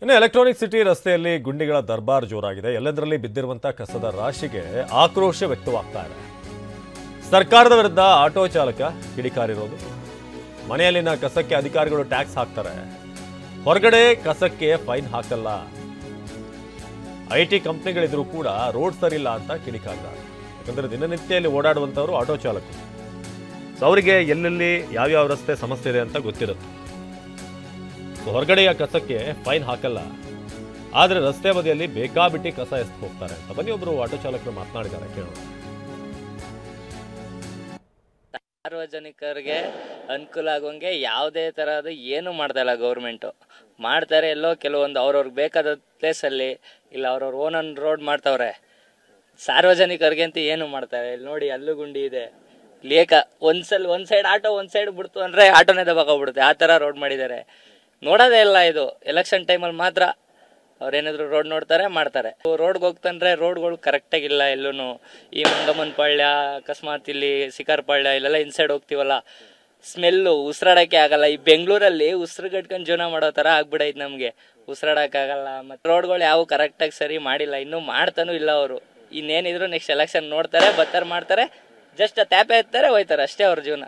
ಇನ್ನು electronic city ರಸ್ತೆಯಲ್ಲಿ ಗುಂಡಿಗಳ ದರ್ಬಾರ್ ಜೋರಾಗಿದೆ. ಎಲ್ಲದರಲ್ಲಿ ಬಿದ್ದಿರುವಂತಹ ಕಸದ ರಾಶಿಗೆ ಆಕ್ರೋಶ ವ್ಯಕ್ತವಾಗ್ತಾ ಇದೆ. ಸರ್ಕಾರದ ವಿರುದ್ಧ ಆಟೋ ಚಾಲಕ ಕಿಡಿಕಾರಿರೋದು. ಮನೆಯಲ್ಲಿನ ಕಸಕ್ಕೆ ಅಧಿಕಾರಿಗಳು ಟ್ಯಾಕ್ಸ್ ಹಾಕ್ತಾರೆ, ಹೊರಗಡೆ ಕಸಕ್ಕೆ ಫೈನ್ ಹಾಕಲ್ಲ. ಐಟಿ ಕಂಪನಿಗಳಿದ್ರು ಕೂಡ ರೋಡ್ ಸರಿಯಿಲ್ಲ ಅಂತ ಕಿಡಿಕಾರಿದ್ದಾರೆ. ಯಾಕಂದ್ರೆ ದಿನನಿತ್ಯ ಇಲ್ಲಿ ಓಡಾಡುವಂತವರು ಆಟೋ ಚಾಲಕರು. ಅವರಿಗೆ ಎಲ್ಲೆಲ್ಲಿ ಯಾವ್ಯಾವ ರಸ್ತೆ ಸಮಸ್ಯೆ ಇದೆ ಅಂತ ಗೊತ್ತಿರುತ್ತೆ. ಹೊರಗಡೆಯ ಕಸಕ್ಕೆ ಫೈನ್ ಹಾಕಲ್ಲ, ಆದ್ರೆ ರಸ್ತೆ ಬದಿಯಲ್ಲಿ ಬೇಕಾಬಿಟ್ಟಿ ಕಸ ಎಸ್ದು ಹೋಗ್ತಾರೆ ಅಂತ ಬನ್ನಿ ಒಬ್ರು ಆಟೋ ಚಾಲಕರು ಮಾತನಾಡಿದ್ದಾರೆ, ಕೇಳೋಣ. ಸಾರ್ವಜನಿಕರಿಗೆ ಅನುಕೂಲ ಆಗೋಂಗೆ ಯಾವುದೇ ತರಹದ ಏನು ಮಾಡ್ತಾ ಇಲ್ಲ ಗೌರ್ಮೆಂಟು. ಮಾಡ್ತಾರೆ ಎಲ್ಲೋ ಕೆಲವೊಂದು ಅವ್ರವ್ರಿಗೆ ಬೇಕಾದ ಪ್ಲೇಸಲ್ಲಿ, ಇಲ್ಲ ಅವ್ರವ್ರ ಓನನ್ ರೋಡ್ ಮಾಡ್ತಾವ್ರೆ. ಸಾರ್ವಜನಿಕರಿಗೆ ಅಂತ ಏನು ಮಾಡ್ತಾರೆ? ಇಲ್ಲಿ ನೋಡಿ, ಅಲ್ಲೂ ಗುಂಡಿ ಇದೆ. ಲೇಕ ಒಂದ್ ಸೈಡ್ ಆಟೋ ಒಂದ್ ಸೈಡ್ ಬಿಡ್ತು ಅಂದ್ರೆ ಆಟೋನೇ ದಬಾಕೋಗ್ಬಿಡುತ್ತೆ, ಆ ತರ ರೋಡ್ ಮಾಡಿದ್ದಾರೆ. ನೋಡೋದೇ ಇಲ್ಲ. ಇದು ಎಲೆಕ್ಷನ್ ಟೈಮಲ್ಲಿ ಮಾತ್ರ ಅವ್ರೇನಾದ್ರು ರೋಡ್ ನೋಡ್ತಾರೆ, ಮಾಡ್ತಾರೆ. ರೋಡ್ಗೆ ಹೋಗ್ತಂದ್ರೆ ರೋಡ್ಗಳು ಕರೆಕ್ಟಾಗಿಲ್ಲ ಎಲ್ಲೂ. ಈ ಮಂಗಮ್ಮನ ಪಾಳ್ಯ, ಅಕಸ್ಮಾತ್ ಇಲ್ಲಿ ಸಿಕಾರ್ ಪಾಳ್ಯ, ಇಲ್ಲೆಲ್ಲ ಇನ್ಸೈಡ್ ಹೋಗ್ತೀವಲ್ಲ, ಸ್ಮೆಲ್ಲು ಉಸಿರಾಡಕ್ಕೆ ಆಗಲ್ಲ. ಈ ಬೆಂಗಳೂರಲ್ಲಿ ಉಸಿರು ಕಟ್ಕೊಂಡು ಜೀವನ ಮಾಡೋ ತರ ಆಗ್ಬಿಡೈತೆ ನಮ್ಗೆ. ಉಸಿರಾಡಕ್ಕಾಗಲ್ಲ. ಮತ್ತೆ ರೋಡ್ಗಳು ಯಾವ ಕರೆಕ್ಟಾಗಿ ಸರಿ ಮಾಡಿಲ್ಲ, ಇನ್ನೂ ಮಾಡ್ತಾನೂ ಇಲ್ಲ ಅವರು. ಇನ್ನೇನಿದ್ರು ನೆಕ್ಸ್ಟ್ ಎಲೆಕ್ಷನ್ ನೋಡ್ತಾರೆ, ಬರ್ತಾರೆ, ಮಾಡ್ತಾರೆ, ಜಸ್ಟ್ ಟ್ಯಾಪೆ ಎತ್ತಾರೆ, ಹೋಯ್ತಾರೆ, ಅಷ್ಟೇ ಅವ್ರ ಜೀವನ.